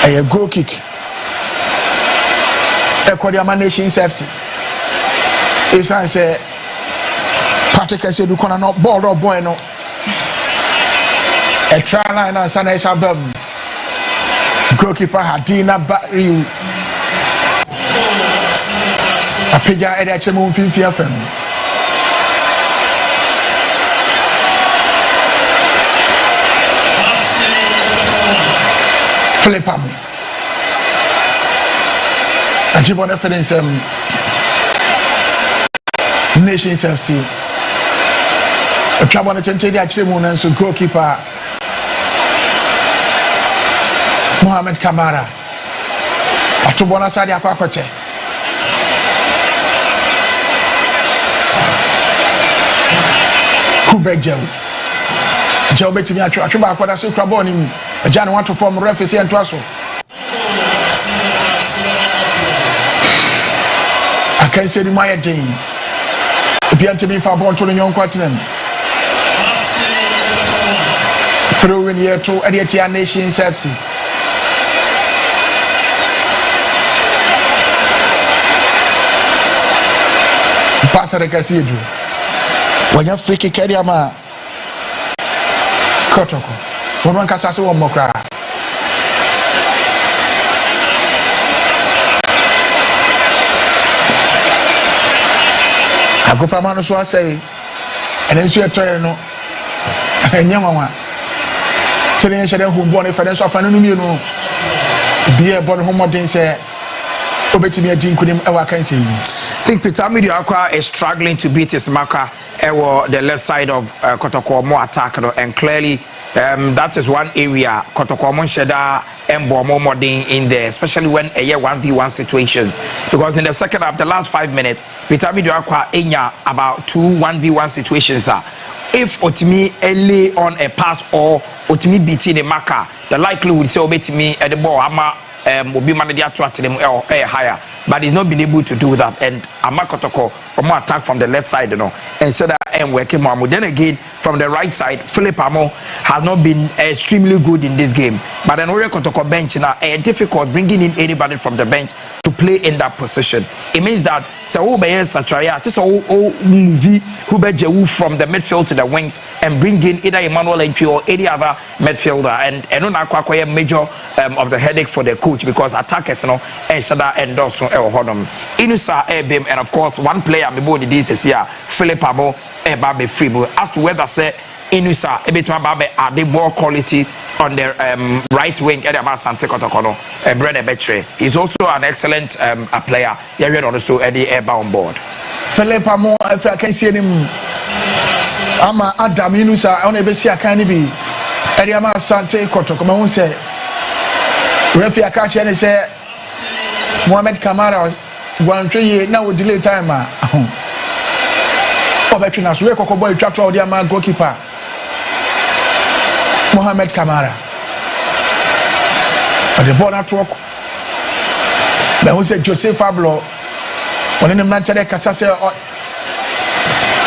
A goal kick. A Kodiama Nations FC. It's I say, Patrick said, you cannot ball or bueno. A try line and Sunday Sabum. Goalkeeper Hadina Barry. A pig at HMO FM. Philip Ham. And you want to finish Nations FC. A trouble to change the action and so goalkeeper Mohamed Kamara. A two bonus side of Papache. Kubek Joe betting at Chuba, what I say, Crabon. Jan want to form referee and Trasso. I can't say the Maya Jane. Appear to me for born to the young continent. Through in year 2 at the Nations FC. Patrick Asidu. When you're freaky Kadiama Kotoko. One can say one more cry. I go from Manu, so I say, and then she tell no, and young one. Telling each other who born a financial fan, you know, be a born home thing say, obey me a drink with him, I can see. I think Peter Midiakwa is struggling to beat his marker the left side of Kotoko, more attack, and clearly. That is one area Kotoko Monsheda and Bomoding in there, especially when a year 1v1 situations. Because in the second half, the last 5 minutes, Peter Midiakwa Enya about 2 1v1 situations. If Otimi lay on a pass or Otimi beating the marker, the likelihood say Obetimi at the ball, Ama will be managed to attract them higher. But he's not been able to do that. And Ama Kotoko or more attack from the left side, and so that and working more. Then again, from the right side, Philip Amo has not been extremely good in this game. But an Ore Kotoko bench now difficult bringing in anybody from the bench to play in that position. It means that so Satraya, just a movie who from the midfield to the wings and bring in either Emmanuel Entry or any other midfielder. And on a major of the headache for the coach because attackers and Shada and Dawson Hodom. Inusa Ebim, and of course one player before this year, Philip Amo Ebabe Fribo. As to whether say Inusa Ebitma Babe are the more quality on the right wing at Asante Kotoko and Brenner Betre. He's also an excellent a player. You're also Eddie Eba on board. Philip Amo, if I can see him, Ama Adam Inusa on a Bessia Canibi, Eddie Asante Kotoko. I won't say, Refi Akachi and say, Mohamed Kamara, 1 3 years now with delay time. Between us, we are boy trapped out there, man, goalkeeper Mohamed Kamara. But the ball at work. But who said Joseph Fablo? When in the match, I say,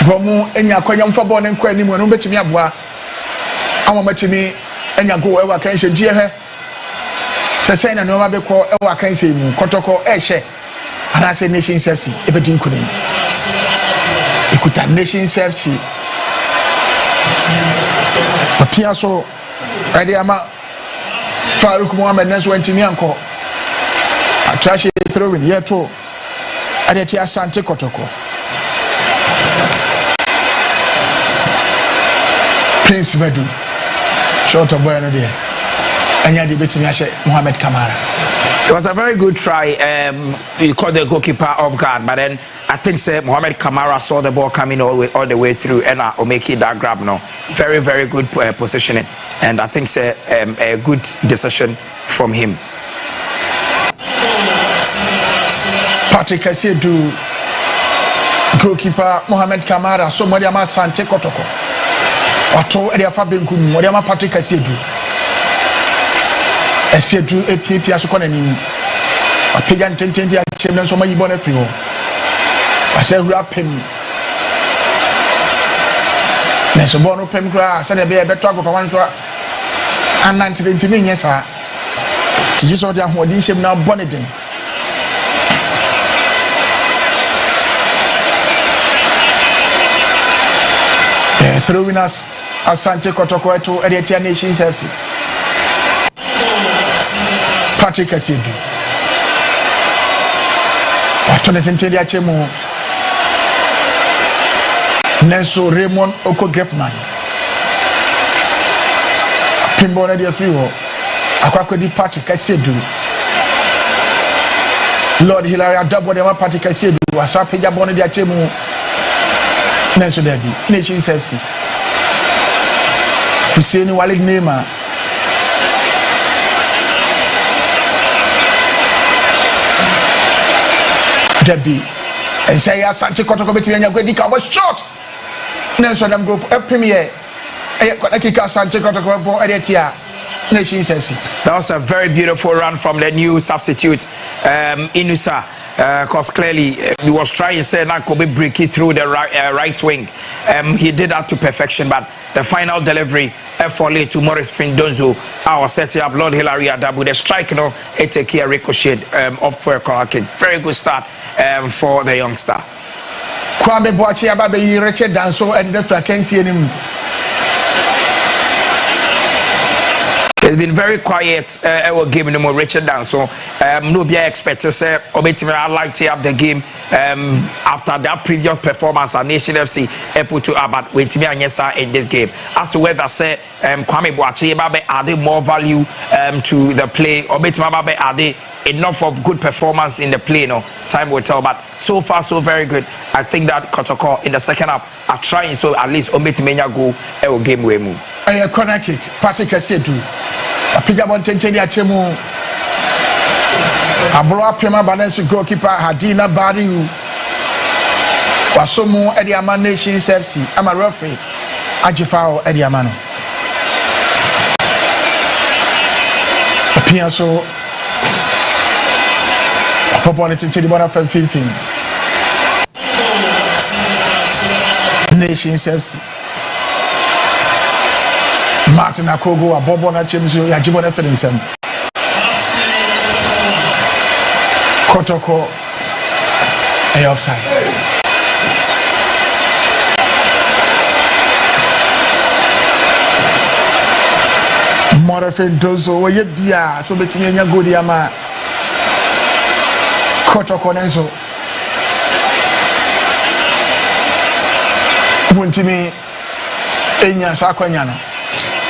Bromo, and your coin for born and queen, when you bet me abwa. I want to me and you go over can say, dear. Say, no, I be called over can say, Kotoko, Eshe, and I say, Nations FC, everything couldn't. Ikuta Nations FC. Otiaso Edi Ama Farouk Mohamed Nesu Entimi Anko. Atrashi throw in here too. Adeti Asante Kotoko. Prince Vedu. Short of boy no there. Anya di betimi ashe Mohamed Kamara. It was a very good try. You caught the goalkeeper off guard, but then I think Mohamed Kamara saw the ball coming all the way through and Omeki that grab now. Very, very good positioning. And I think a good decision from him. Patrick Asidu, goalkeeper Mohamed Kamara, somebody ama Asante Kotoko. Wato Edia Fabinkum, somebody ama Patrick Asidu. Asidu APP asukona ni. Wapiga ntente ya chemna soma yibone friwo. Wase rap him. Na so bono pem kra se de be beto agopa wan so anantire ntimi nyesa. tiji so de ahoɔden hyɛm na bɔ ne den throw winners Asante Kotoko to Edetia Nations FC. Patrick Asiedu. Tonetentedi achemu. Nenso Raymond Oko Grepman. Pimbo na dia friwo. Akwakodi Patrick Asiedu. Lord Hilary Adabo de Patrick Asiedu. Asapeja bone dia achemu. Nenso Derby Nations FC. Fuseni Walid Neymar. Derby. And say Asante Kotoko between your great was shot. Nelson them go premier. Asante Kotoko Edetia Nations FC. That was a very beautiful run from the new substitute, Inusa. Because clearly he was trying to say that Kobe break it through the right wing. He did that to perfection, but the final delivery for late to Morris Findonzo, our setting up Lord Hilary Adabu, the strike, you know, it take a ricochet off for a corner. Very good start for the youngster. Kwame Boachi Ababe Richard Danso and the Flakensi him. It's been very quiet. I will give him more Richard Danso. No be expected say Obetime light up the game after that previous performance at Nation FC put to Abad with me and Yesa in this game. As to whether say Kwame Boachi Ababe added more value to the play, Obetime Ababe added enough of good performance in the play, no time will tell, but so far so very good. I think that Kotoko in the second half are trying, so at least Obetime go game we move. A corner kick, Patrick Asiedu. A pigabon tenteni achemu. Abroa Pema Balance goalkeeper Hadina Bariu. Wasomo Ediama Nations FC. I'm a referee. Ajifao Ediamano. Pianso. Popone tenteni bona fin. Nations FC. Martin Akogo, a Bobona Chimsu, Yajibona Fedensem. Kotoko, a offside. Morafin Dozo, where you be, so between your good yama. Kotoko Nenzo. Wuntimi, Enya Sakwanyano.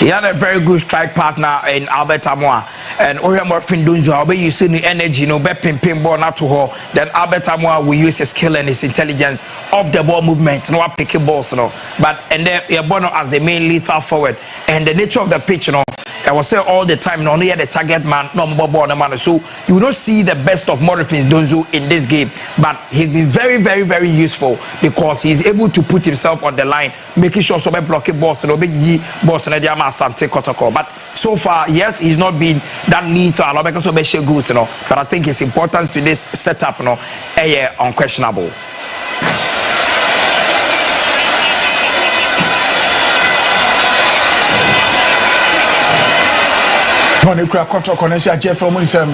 He had a very good strike partner in Albert Amoa. And Oyamor Findunzo, I'll be using the energy, you know, pin ball not to her. Then Albert Amoa will use his skill and his intelligence of the ball movement, no picking balls, you know. But and then Yabono as the main lethal forward. And the nature of the pitch, you know, I will say all the time, only the target man, no ball, no man. So you will not see the best of Morifin Donzo in this game. But he's been very, very, very useful because he's able to put himself on the line, making sure so many blocking balls, and obey balls and Asante Kotoko. But so far, yes, he's not been that lethal, because of goals, you know. But I think his importance to this setup, you know, is unquestionable. Monikura Kotoko Nesha Jeff from Winsam.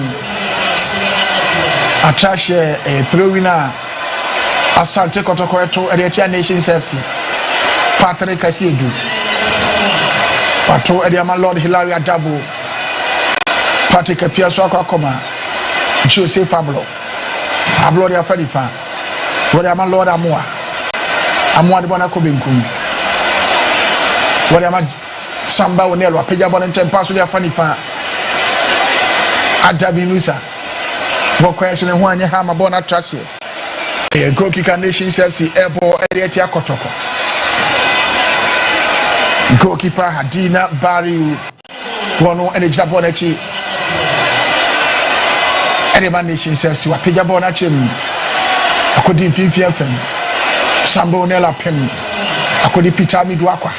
Atrashe a throw winner. Asante Kotoko to Edetia Nations FC. Patrick Asiedu. Pato Ediama Lord Hilary Adabo. Patrick Piaso Akoma. Jose Fablo. Ablodia Fedifa. Wadiama Lord Amoa. Amoa de Bonacobinkum. Wadiama Samba Onelo. Pejabon and Tempaso de Fanifa. Adabi Nusa. What question and one you have a bona trust here? A goalkeeper Nations FC airport Edetia Kotoko. Goalkeeper Hadina Bariu. One and a Jabonechi. Anyone Nations FC. What Pejabonachim. I could in FM. Sambo Nella Pim. I could Peter Midwaka.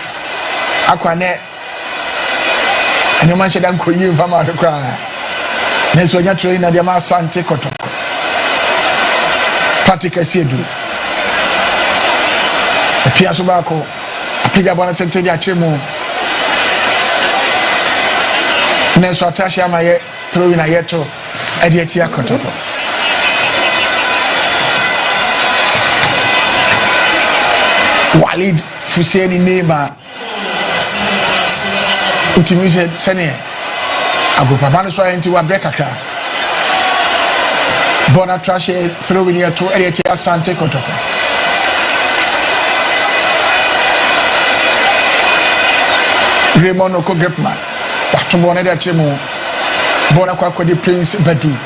Aquanet. And you mentioned I'm going to come out of the cry. Neso nya train na dia ma Asante Kotoko. Patrick Asiedu. Pia so ba ko. Apega bona tente dia chemu. Neso atasha amaye throw in a yeto Ediatia Kotoko. Walid Fuseni Nema Utimise Sene Agopamano so into a breakaka. Bona Trashe throwing here to Ediatia Asante Kotoko. Raymond Okogrepman. Watumone de Chemo. Bona kwa di Prince Bedu.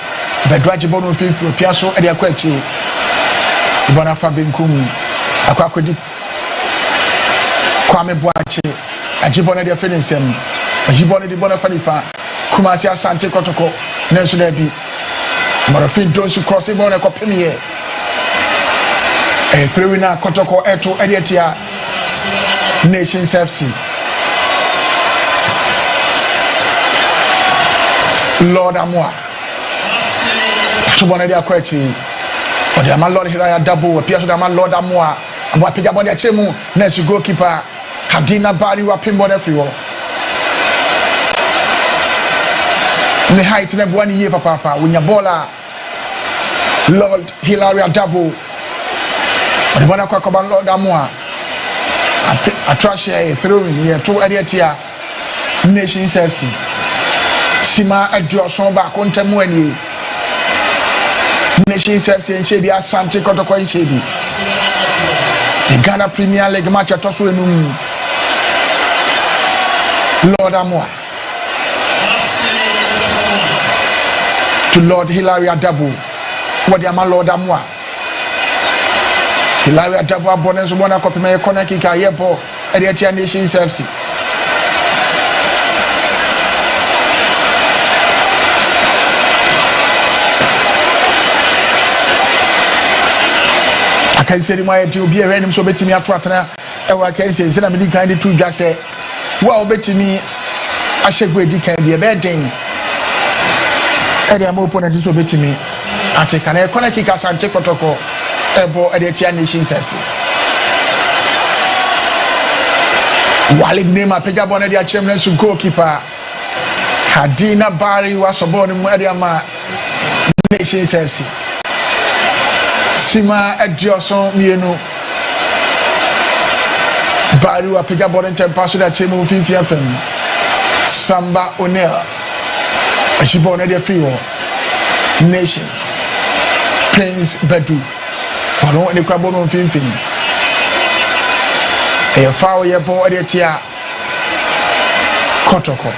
Bedu ajibono fifi piaso edi akwachi. Bona fa benkum. Akwa di Kwame Boache. Ajibona de Fenisem. Ajibona de Bona Fanifa. Kumasi Asante Kotoko. Nenso de bi. Morofin donsu cross bona kwa pemiye. Throwing na Kotoko eto Ediatia Nations FC. Lord Amoa. Tubone dia kwachi. Odi ama Lord Hiraya double appear to ama Lord Amoa. Amo apija bone achemu next goalkeeper Hadina Bari wa pimbo na friwo. Ne height na bwani ye papa winya bola. Lord Hilaria double. Odi bone kwa Lord Amoa. Atrashe throwing here to Ediatia Nations FC. Sima adwoson ba kontemu ani Nations FC enchebi Asante Kotoko enchebi the Ghana Premier League match atoso enum Lord Amoa to Lord Hilaria Double what the Lord Amoa Hilaria Double abonenso bona kopema corner kick ayebo e the Nations FC I can say my to be a random so betting me at Tratana. I can say, I'm really kind of two just say, well, bet me, I should wait, can be a bad thing. Eddie, I'm open and so betting me. I take an air kick Asante Kotoko, Ebo, at the Nations FC. While it name a pejabon at the Chamberlain's goalkeeper, Hadina Bari was a born in Mariama Nations FC. Sima Edjoson Mienu Baru apega ball and pass that Chemo Fifiafem Samba Onel Ashibone de Frio Nations Prince Bedu Ono ni Krabono Fifi a foul ye bo Ediatia Kotoko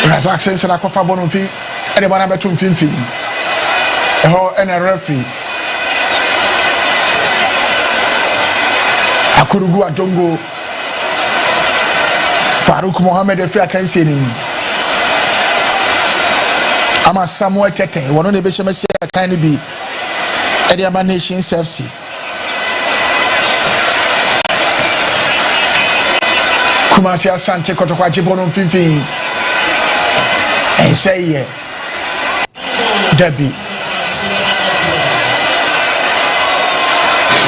Razak sense na kofa bono fi e de bana betu mfimfi e ho ene referee Akurugu Adongo Farouk Mohammed efi akansi ni ama Samuel Tete wono ne be shemesi akan ni bi e de ama Nations FC Kumasi Asante Kotoko ajibono mfimfi and say yeah Debbie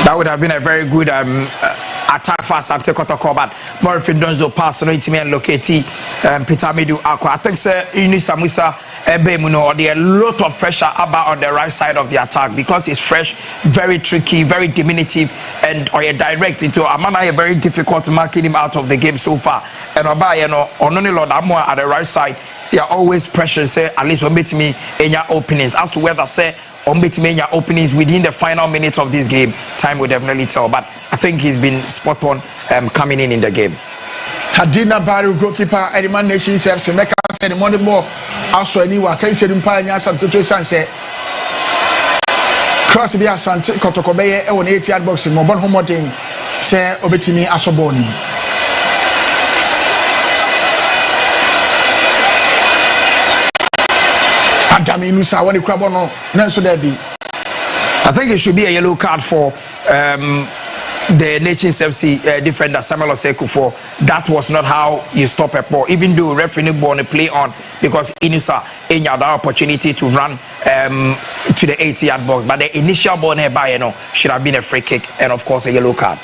that would have been a very good attack for Asante Kotoko, but Morfin Donzo pass on it and locate Peter Medu Aqua. I think sir Ini Samusa Ebemuno there a lot of pressure about on the right side of the attack because it's fresh, very tricky, very diminutive, and or direct into Amana very difficult marking him out of the game so far. And Oba only Lord Amoa at the right side. They are always pressure say at least on me in your openings as to whether say on me in your openings within the final minutes of this game. Time will definitely tell, but I think he's been spot on coming in the game. Hadina Baru goalkeeper Ediman Nations FC Meka said the money more also anywhere can say Mpanya Santo Sanse cross be Asante Kotoko be e won 8-yard box mo bon homodin say obetimi asoboni Adaminu sa woni krabono nanso there be I think it should be a yellow card for the Nations FC defender Samuel Osei-Kuffour, that was not how you stop a ball. Even though referee ball play on, because Inusa had the opportunity to run to the 80-yard box, but the initial ball nearby, should have been a free kick and of course a yellow card.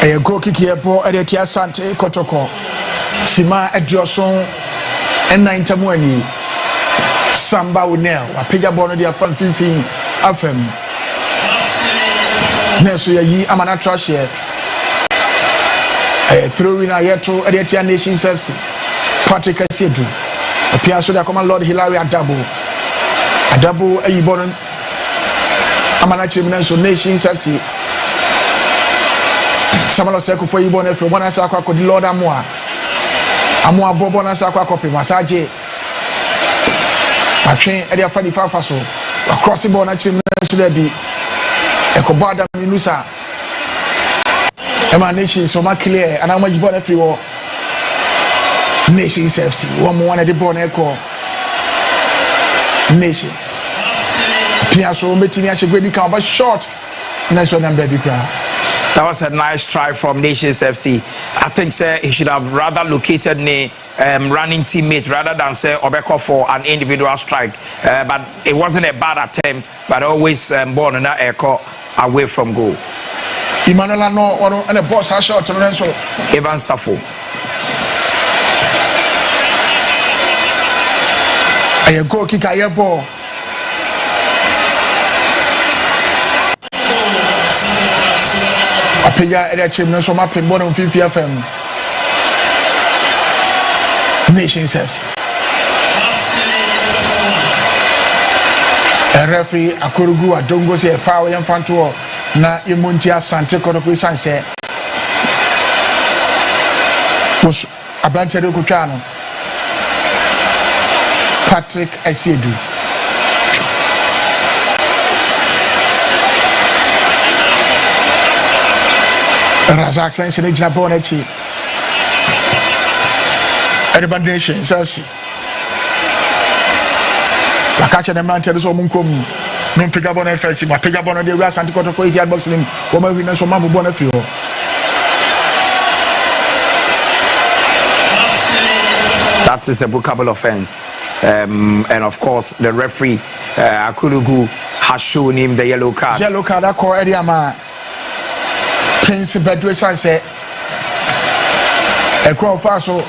A goal kick here, ball at Asante Kotoko, Sima Edioson, and 9 Tamuani, Samba Unel, a pigger ball dia fan Fifi Afem. Neso yi amana trash here. Throw in a yeto Edetia Nations FC. Patrick Asiedu. Appear so that command Lord Hilary Adabo. Adabo Ayibon Amana Chimnenso Nations FC. Samuel Osei-Kuffour Ibon from one Asakwa could Lord Amoa. Amoa Bobona Sakwa copy Masaje. I train Edia Fanny Fafaso. Across the border Chimnenso be. Ekobada Minusa Nations so much clear and how much born every war Nations FC one more at the born echo Nations Piasso meeting actually really count but short nice one and baby crowd. That was a nice try from Nations FC. I think sir he should have rather located a running teammate rather than say Obeko for an individual strike, but it wasn't a bad attempt, but always born in that echo away from goal. Emmanuel no and a boss shot to Lorenzo Evan Safo. A goal kick a ball. A paya at a chimney so my pin bottom 50 FM. Nations FC. A referee Akurugu Adongo say a foul and Fantuo na Imunti Asante Kotoko Sanse was Asante Kotoko Patrick Asiedu. Razak Sense in Exabonechi. Everybody Nations FC. I catch the man tell us all Munkum. No pick up on FSC, but pick up on the Asante Kotoko 80-yard box in woman we know so Mamu Bonafio. That is a bookable offense. And of course, the referee Akulugu has shown him the yellow card. Yellow card, I call Ediama Prince Bedouin Sanse. A crowd faso.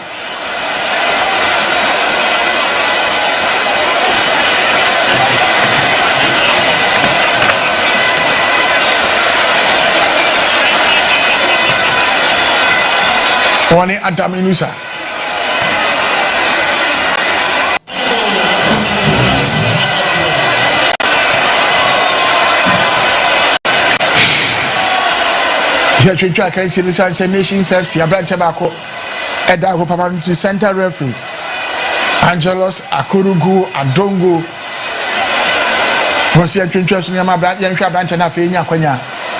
One Adaminusa. I can see the Nations FC. I brought tobacco at the Papa center referee Angelos Akurugu Adongo. Was here to interest in my brother and Shabantana Fina Quenya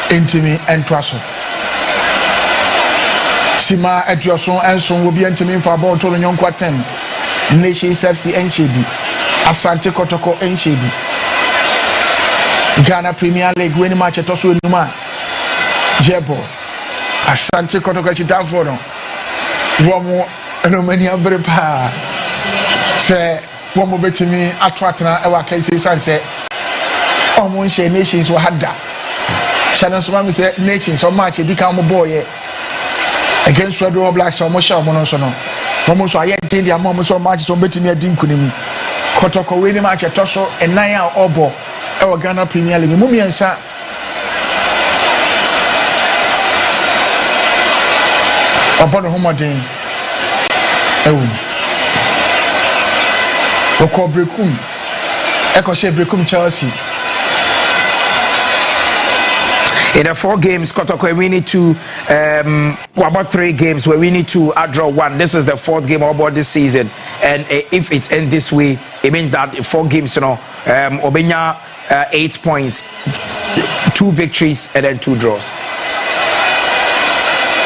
Intimi and Twasso. Sima Edioson and son will be intimate for about Tolon Young Quatem. Nations FC NCB. Asante Kotoko NCB. Ghana Premier League winning match at Tosu Numa. Jebo. Asante Kotoko Chitaforo. Womo Romania Brepa. Say, Womo Betimi Atwatana Ewa Kesi Sanse. Almost Nations were had that. Channel Swami said Nations so much it become a boy. Against Red Blacks or Mosha Monosono. Almost I had the amount so much so betting a dinkunim. Kotoko winning match at Tosso and Naya Obo. Our Ghana Premier League. Mummy and Sa. Upon a homodine. Oko Brekum. Echo She Brekum Chelsea. In the 4 games, Kotoko, we need to about 3 games where we need to draw 1. This is the 4th game about this season, and if it ends this way, it means that 4 games, Obenya 8 points, 2 victories, and then 2 draws.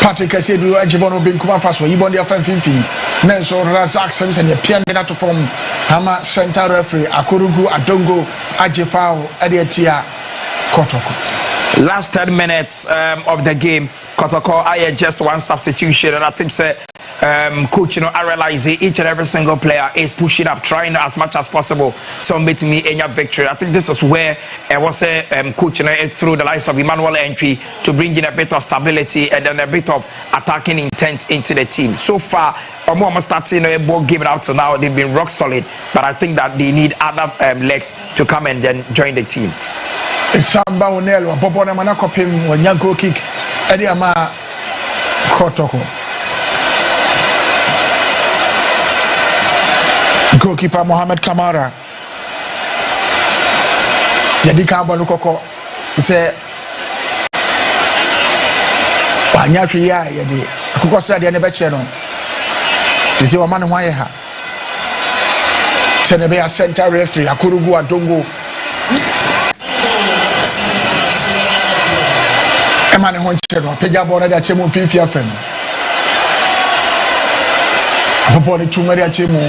Patrick Asiedu Ajibono bin Kuma Faso, Ibon dia Fanfifi, Nelson Razak Sims and the Pianda to form Hama Center referee Akurugu Adongo Ajifao Adietia Kotoko. Last 10 minutes of the game, Kotoko, I had just one substitution, and I think coach, I realize each and every single player is pushing up, trying as much as possible. So make me any victory. I think this is where I was coach, through the likes of Emmanuel Entry to bring in a bit of stability and then a bit of attacking intent into the team. So far, I'm almost starting a ball game out to now. They've been rock solid, but I think that they need other legs to come and then join the team. Samba Onelo, Bobo Namana Kopim, when Yanko kick, Ediama Kotoko. Goalkeeper Mohamed Kamara. Yadika Banukoko say, Wanyakria, Yadi, Kukosa, the Nebecheno. This is a man why ha. Senebea center referee, Akurugu Adongo. Emmanuel Honchero, Pejabona, the Chemo Fifia Fen. Upon the Tumaria Chemo,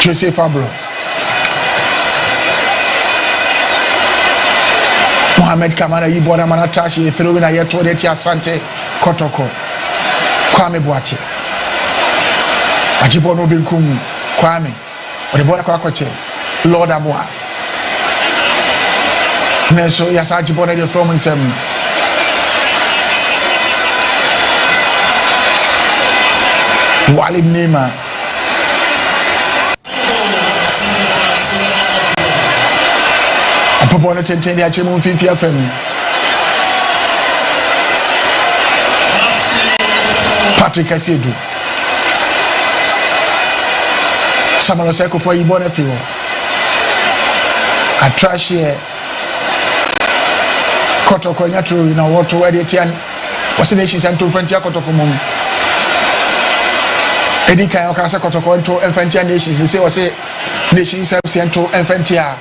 Jose Fabro, Mohamed Kamara, Ibora Manatashi, Filomena Yetode, Asante Kotoko, Kwame Boache, Ajibono Binkum, Kwame, Oribona Kwakoche, Lord Aboa. So yes, I bought it from him. Walid Nima. I put on it and tell you, I'm Fifia FM. Patrick Asidu. Samuel Seko for you, born everyone. I trash here. Kotoko nyatru na watu editian wasination santo frontier Kotoko mum edika okasa Kotoko into frontier nations they say wase nation santo frontier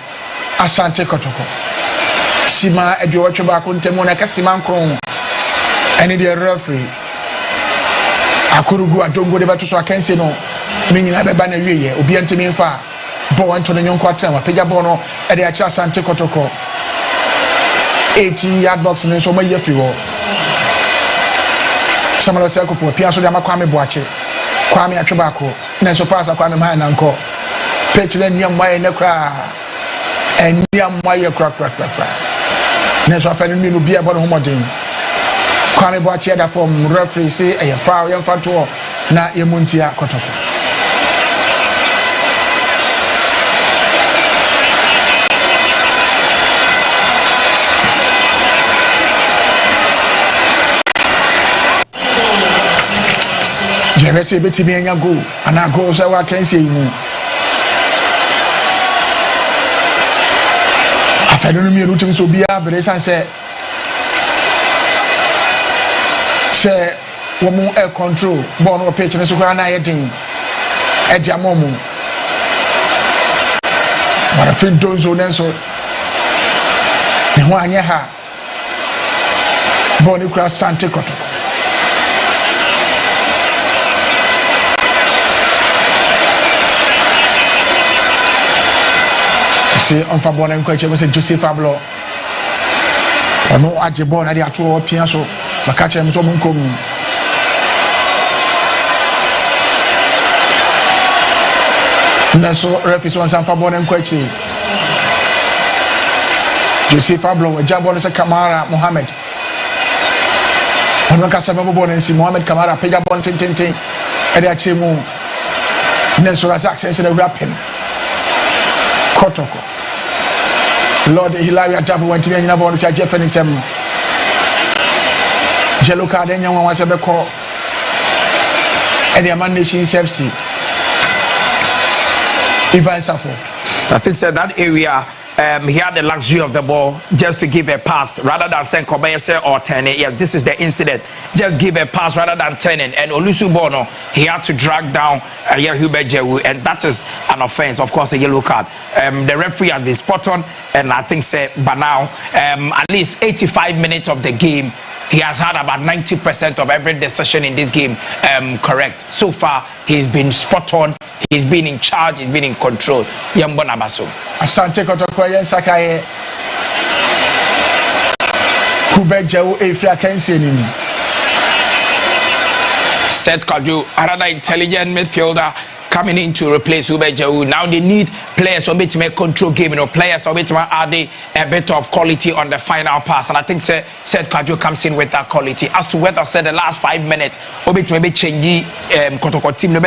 Asante Kotoko sima ediwatwe ba ko ntemo na kasima nkron ene de referee Akurugu Adongo de batoso akanse no menyina beba na wieye obi antemi mfa bo anto no nyonko atema pega bo no ede acha Asante Kotoko 80-yard box in so many free. Some of the circle for Piasso de Kwame Boache, Kwame Atobacco, Nenso Pasa Kwame Man Uncle, Pitch then young Maya Necra, and young Maya crack. Nenso Fenny will be about Homodin. Kwame Boache that from referee say a foul young Fato, na Yamuntia Kotoko. Jere se betimi anya go ana go so wa kan sei mu afelo no mi rutin so bia bere san se wo mu air control ball no pitch ne so kwa na yedin e dia momu mara fin donzo nenso ne ho anya ha ball ni kura Asante Kotoko. See on Fabon and Coach was a Jose Fablo. I know Ajibon at the Atu Piasso, Macacha and Somunkum. Naso referee on San Fabon and Coach Jose Fablo, a Jabon as a Kamara Mohammed. On Casabon and see Mohammed Kamara, Pegabon Tintin, and the Achimu. Naso has access to the rapping. Kotoko. Lord Hilaria Tabu went to the Nabon Jeff and some Jello card and young one was a call and the Amandation Sepsi. Ivan Safo. I think that area he had the luxury of the ball just to give a pass rather than saying Kobayese or turning. Yeah, this is the incident. Just give a pass rather than turning. And Olusu Bono, he had to drag down Hubert Jewu, and that is an offense. Of course, a yellow card. The referee has been spot on, and I think but now at least 85 minutes of the game, he has had about 90% of every decision in this game correct. So far, he's been spot on. He's been in charge. He's been in control. Yambo Nabaso. Asante Kotoko yen sakaye. Kubejo Efra Kensin. Seth Kaju, another intelligent midfielder coming in to replace Ubejo. Now they need players who to make control game, players who to add a bit of quality on the final pass. And I think Seth Kaju comes in with that quality. As to what I said the last 5 minutes, Obit maybe change Kotoko team, no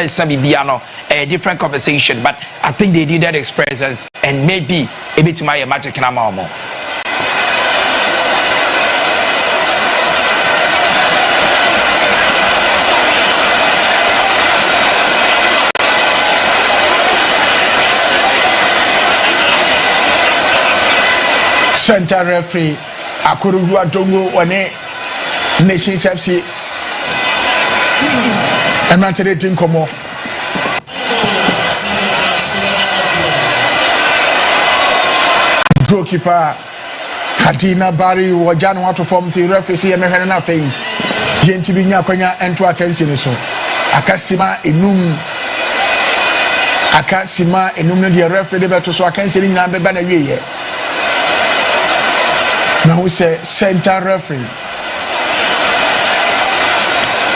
a different conversation. But I think they needed experience and maybe a bit my magic in Amamo. Center referee Akurugu Adongo wane Nations FC Emantede Tinkomo goalkeeper Hadina Bari wajano watu form ti referee si emehwene na afei yenti bi nya kwanya ento akansi ne so akasima enum no de referee de beto so akansi ni nyina beba na wieye. Now we say center referee.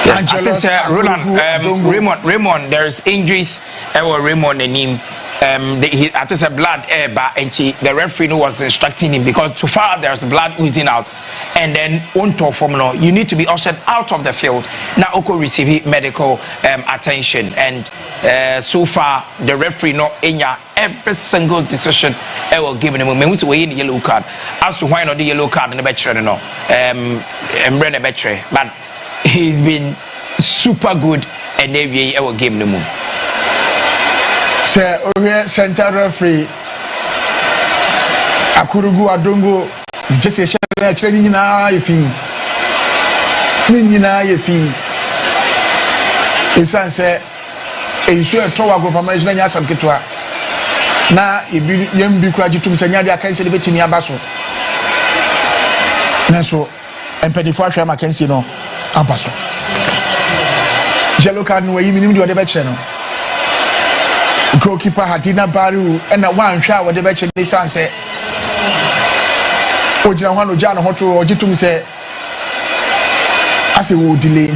Yes, I think Raymond, there's injuries. Raymond and him. I think it's blood and the referee was instructing him because so far there's blood oozing out, and then on top from you need to be ushered out of the field. Now Oko receive medical attention, and so far the referee every single decision will give him. We in the yellow card. As to why not the yellow card in the betray but he's been super good, and they will give him. Say center referee Akurugu Adongo just a training na yefi isan say ensu eto wa group management nya Asante Kotoko na yembi kura jitum sanya dia kan se de betimi abaso na so empedifo ahwa makensi no abaso yellow card no yi minim de be che no goalkeeper Hadina Baru and a one shot with the bench in the sunset. Ojina Wano Jano Hoto or Jitum say, as it would delay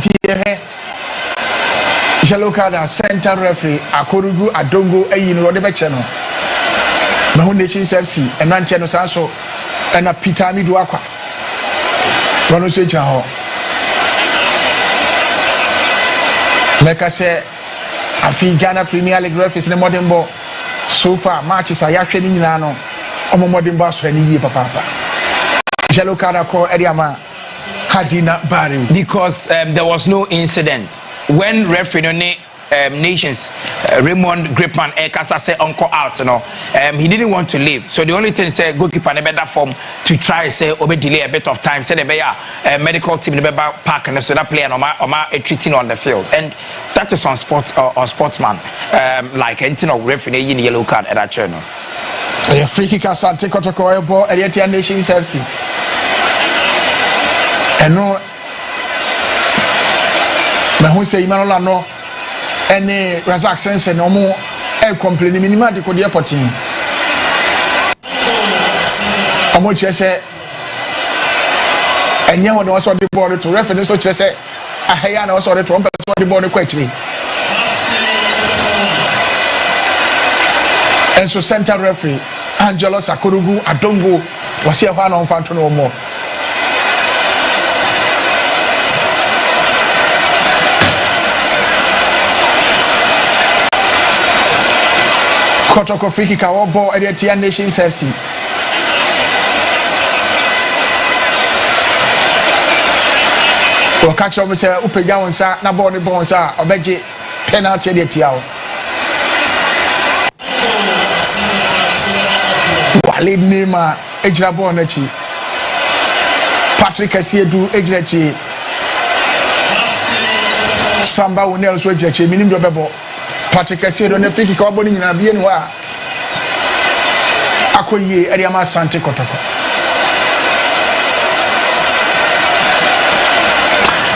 yellow card and center referee Akurugu Adongo or the Bechano. Mahon Nations FC and Nantiano Sanso and a Pitami Duakwa. Rono Sejaho. Make us say, I think Ghana Premier League referees in the modern ball. So far, matches are actually in Nano. Omo modern boss for any year, papa. Yellow card call Ediama Hadina Bari. Because there was no incident. When referee Nations Raymond Gripman Ekasa said uncle out, he didn't want to leave. So the only thing is goalkeeper in a better form to try say delay a bit of time. Say the medical team in the park and so that player treating on the field, and that is on sports or sportsman like anything of referee in yellow card at that channel. A free kick Asante Kotoko ball at the Nations FC. And no, who say Imanola no. Any Razak sense and no more air complaining minima de Kodia Potin. How much I say, and you was on the board to reference such as a Hayana was on the trumpet on the board quickly. And so center referee Angelo Sakurugu Adongo was here one on Fanto no more. Kotoko free kick our ball at the Nations FC. We'll catch up say Upeja onsa na ball the bonsa obeje penalty de tiao. Walid Nema ejira ball na chi. Patrick Asiedu ejira chi. Samba Wonel so ejira chi minim do bebo. Patrick Asiedu na free kick obo ni nyina bie ni wa. Akoye Eriama Asante Kotoko.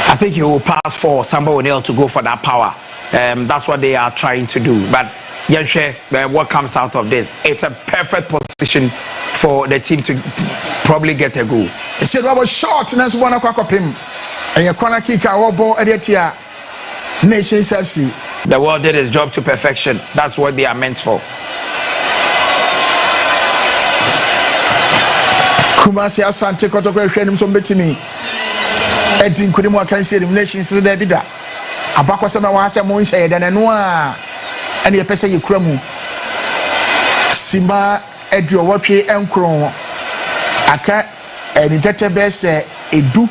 I think he will pass for Samba O'Neil to go for that power. That's what they are trying to do. But what comes out of this? It's a perfect position for the team to probably get a goal. He said, "I was short, and that's one of him." And your corner kick, our ball at the Nations FC. The world did his job to perfection. That's what they are meant for. Kumasi Asante Kotoko hwenim so betimi. Edi nkunimu akansi eliminations there bi da. Abakwa se na wa ase mo nhye de nenu a ene yepese yekura mu. Simba edu wotwe enkron. Aka eni tete be se edu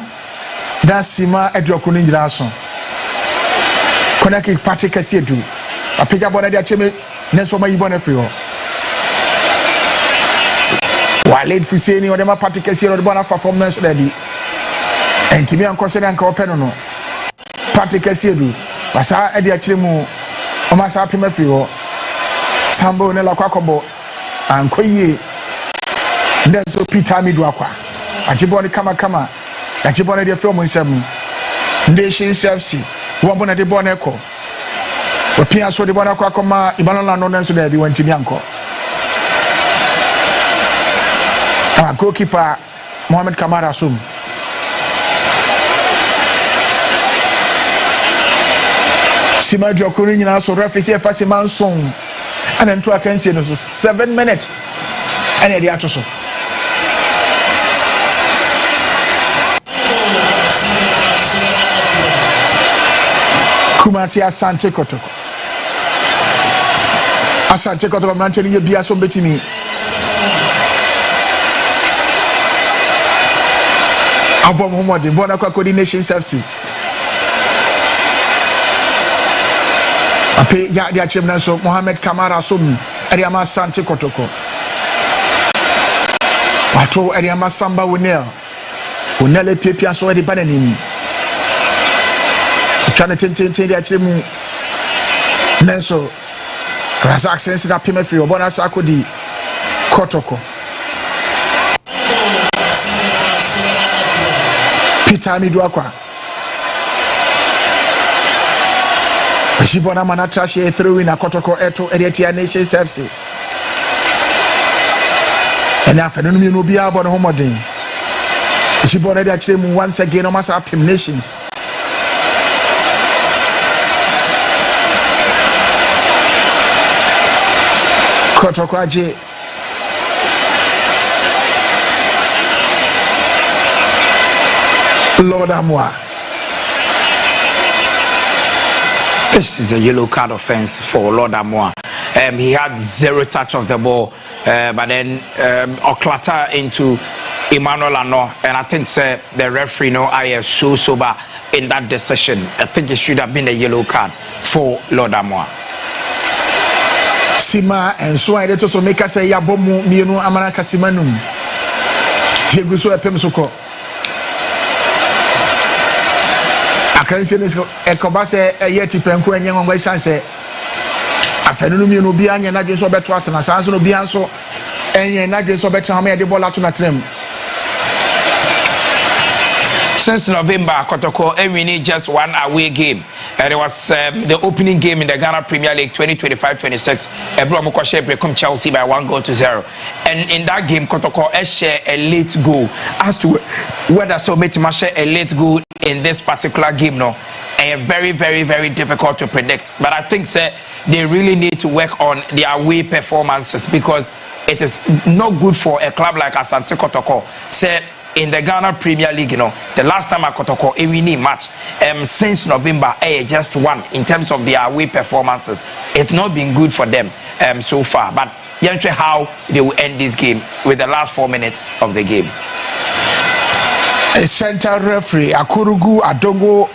da Simba edu okunu nyira so. Konaki party kase edu. Apega bona dia cheme nenso ma yibona free ho. Walid Fuseni or the party kase or the bona performance there bi. Entimi ankosere anka openo no. Party kase edu. Basa edi achire mu o ma sa pema free ho. Sambo ne la kwakobo ankoyie ndenso Peter Midu akwa. Ajiboni kama. Ajiboni de from nsem. Nations FC. Wambo na de bona eko. Opia so de bona kwa koma ibanala no nso da bi wantimi anko. Goalkeeper Mohamed Kamara Sum. Sima Jokuni nyina so referee e fasi manson. And nto akansi no so 7 minutes. And e dey atoso. Kumasi Asante Kotoko. Asante Kotoko mancheli ye bia so betimi. Abom Homodi bona kwa coordination FC. Ape ya dia chemna so Mohamed Kamara Sum Ariama Asante Kotoko. Wato Ariama Samba Wonel. Wonel pepia so e de bananim. Trying to dia chemu Nenso Razak sense na peme free obona sakodi Kotoko. Peter Midu akwa. Shibona manatra she through in a Kotoko eto Ediatia Nations FC. And afternoon no be about homodin. Shibona dia chemu once again almost up Nations. Kotoko aje Lord Amwa. This is a yellow card offense for Lord Amwa. He had 0 touch of the ball, but then Oklata into Emmanuel Ano, and I think the referee I so sober in that decision. I think it should have been a yellow card for Lord Amwa. Sima and so I to make us say Yabomu Mienu Amanaka Simanum. Jeguso Pemsoko. I can say this Ekobase a yeti penku and young way sanse. Afternoon you be an and I so better and a sans no bianso and I so better how many the ball out to the trim. Since November, Kotoko, we need just one away game. And it was the opening game in the Ghana Premier League 2025-26. Ebro Mokoshe become Chelsea by 1-0. And in that game, Kotoko share a late goal. As to whether so share a late goal in this particular game, no, very, very, very difficult to predict. But I think they really need to work on their away performances because it is not good for a club like Asante Kotoko. In the Ghana Premier League, the last time Kotoko a winning match since November, just one in terms of their away performances. It's not been good for them so far. But you know how they will end this game with the last 4 minutes of the game. A center referee Akurugu Adongo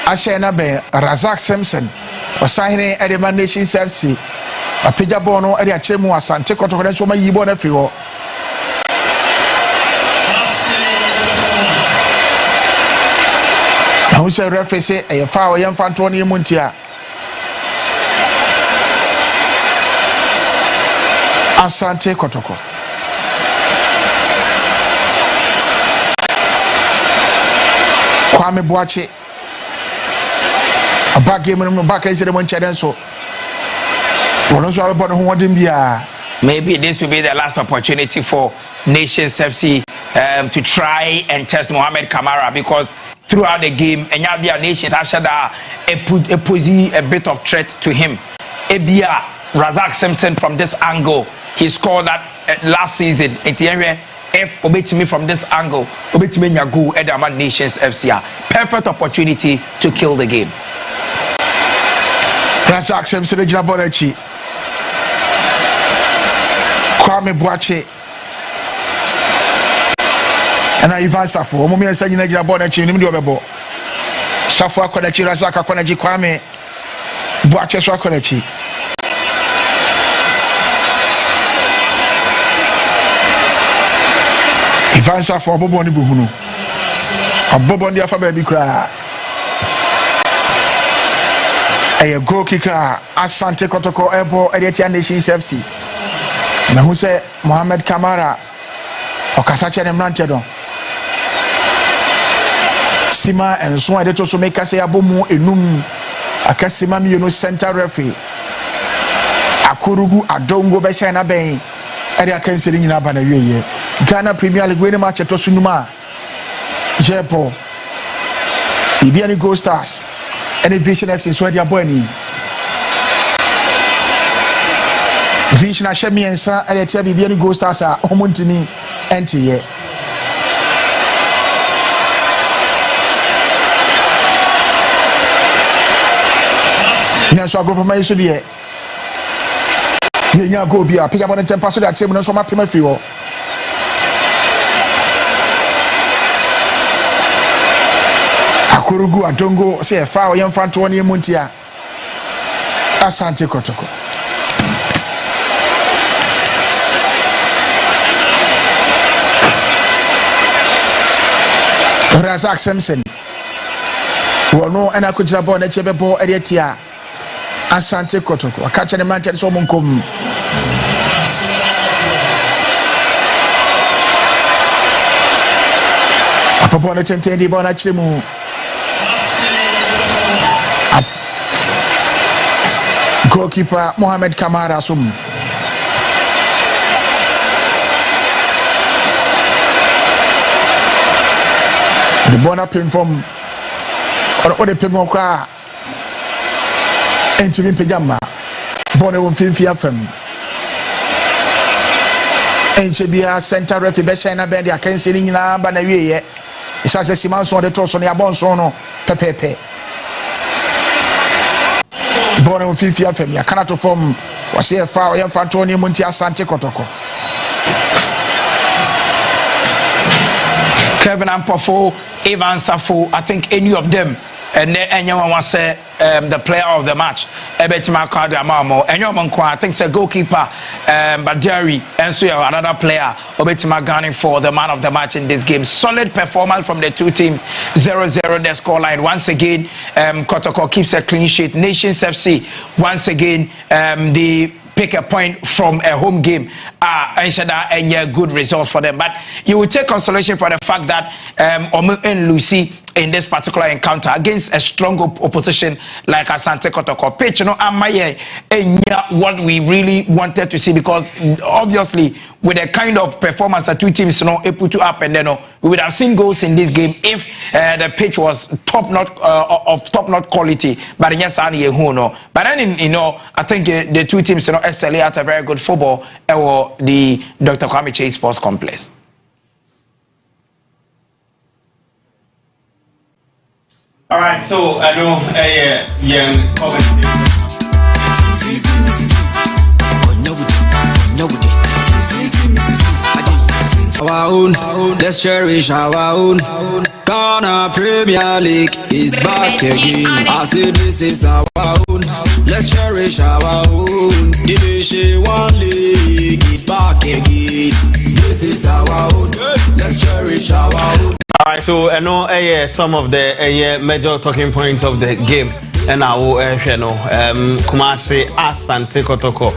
Ashena Be Razak Simpson was signing at the Nations FC. A Pijabono at the Achemu Asante Kotoko so my Yibon Frio. Now we say referee say a foul young Fantoni Muntia. Asante Kotoko. Kwame Boache. A back game in the back into the Munchadenso. One also about who want him here. maybe this will be the last opportunity for Nations FC to try and test Mohamed Kamara, because throughout the game, Enyabia Nations actually pose a bit of threat to him. Ebia Razak Simpson from this angle, he scored that last season. If obetimi from this angle, obetimi nyago Edama Nations FC, perfect opportunity to kill the game. Razak Simpson ejina bonachi. Kwame Boache. And Ivan Safo, Mummy and Sanina Bonachi, Nimdo. Safo Konachi, Razaka Konachi, Kwame Boache Swakonachi. Ivan Safo, Boboni Buhunu. A Bobon the Alphabet cry. A goal kicker, Asante Kotoko, Ebo, Editia Nations FC. Na who say Mohamed Kamara, Okasache Nemrantedo. Sima and so I to make us say abomu enum akasima mi no center referee Akurugu Adongo be shine ben area cancel nyina ba na wieye Ghana Premier League we match to sunuma Jepo Ibiani Gold Stars and Vision FC so dia boy ni Vision a shemiensa area tia Ibiani Gold Stars a omuntimi entiye Nyanso agofo so de ye nya go bia piga bon tempa so de atem no so ma pema firi ho Akurugu Adongo say fa o yemfa nto ne muntia Asante Kotoko Razak Simpson wono ena ko jira ball na chebe ball ediatia Asante Kotoko akache ne mantɛ so monkom apopo ne tenten di ball na kyerɛ mu goalkeeper Mohamed Kamara sum the ball na pin from or the pin kwa entering pajama born won finfi afam enchebia center referee be shine na bend ya cancel nyina ba na wieye isa se simanso de to so ne abonso no pepepe born won finfi afam ya kana to form was here fa ya fa to ne munti Asante Kotoko Kevin Ampofo, Ivan Safo, I think any of them and anyone was say the player of the match. Ebetima Kadi Amamo, anyone I think it's a goalkeeper, Badari, and so another player, Obetima gunning for the man of the match in this game. Solid performance from the two teams, 0-0 the scoreline. Once again, Kotoko keeps a clean sheet. Nations FC, once again, the pick a point from a home game and good results for them, but you will take consolation for the fact that Omu and Lucy in this particular encounter against a strong opposition like Asante Kotoko pitch, you know, what we really wanted to see, because obviously with the kind of performance that two teams, you know, put up, and then we would have seen goals in this game if the pitch was of top-notch quality. But yes, but then you know, I think the two teams, you know, SLA at a very good football or the Dr. Kwame Chase Sports Complex. All right, so I know our own, let's cherish our own. Ghana Premier League is back again. I say this is our own, let's cherish our own. Division 1 League is back again. This is our own, let's cherish our own. All right, so I know some of the major talking points of the game, and I will Kumasi Asante Kotoko.